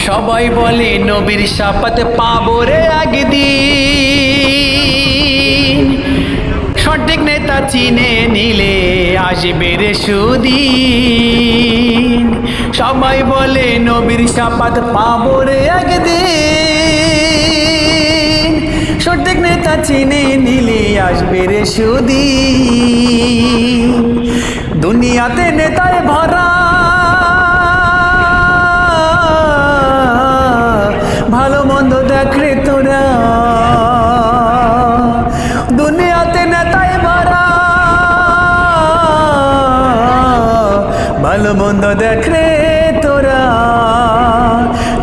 সবাই বলে নবীর শাফাত পাবো রে একদিন, সঠিক নেতা চিনে নিলে আসবে রে সুদিন। সবাই বলে নবীর শাফাত পাবো রে একদিন, সঠিক নেতা চিনে নিলে আসবে রে সুদিন। দুনিয়াতে নেতায় ভরা, ভালো মন্দ দেখ রে তোরা। দুনিয়াতে নেতায় ভরা, ভালো মন্দ দেখ রে তোরা।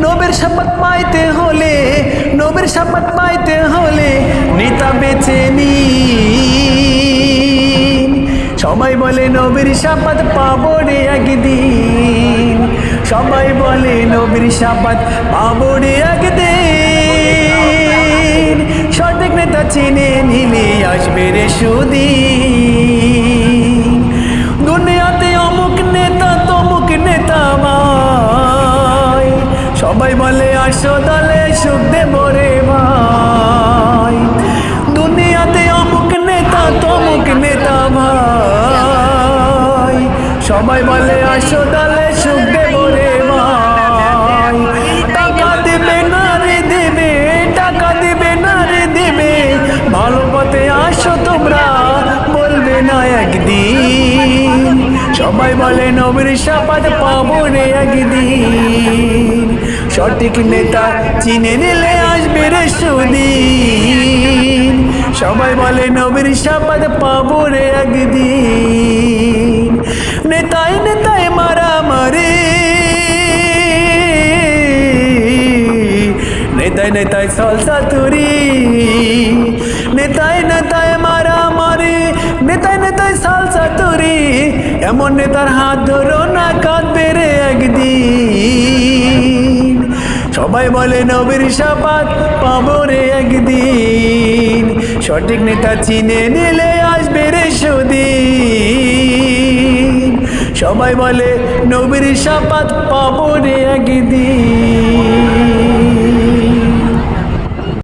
নবীর শাফাত পাইতে হলে, নবীর শাফাত পাইতে হলে নেতা বেছে নিন। সবাই বলে নবীর শাফাত পাবো রে একদিন, সবাই বলে নবীর শাফাত পাবো রে একদিন, সঠিক নেতা চিনে নিলে আসবে রে সুদিন। দুনিয়াতে অমুক নেতা তমুক নেতা ভাই, সবাই বলে আসো দলে সুখ দেব রে ভাই। দুনিয়াতে অমুক নেতা তমুক নেতা ভাই, সবাই বলে আসো দলে সুখ দেব রে ভাই। টাকা দেবে না রে দেবে, টাকা দেবে না রে দেবে, ভালো পথে আসো তোমরা বলবে না একদিন। সবাই বলে নবীর শাফাত পাবো রে একদিন, সঠিক নেতা চিনে নিলে আসবে রে সুদিন। সবাই বলে নবীর শাফাত পাবো রে একদিন। নেতায় নেতায় মারামারি, নেতায় নেতায় সলসাতুরি, নেতায় নেতায় মারামারি, নেতায় নেতায় সলসাতুরি। এমন নেতার হাত ধরো না কাঁদবে রে একদিন। সবাই বলে নবীর শাফাত পাবো রে একদিন, সঠিক নেতা চিনে নিলে আসবে রে সুদিন। সবাই বলে নবীর শাফাত পাবো রে একদিন।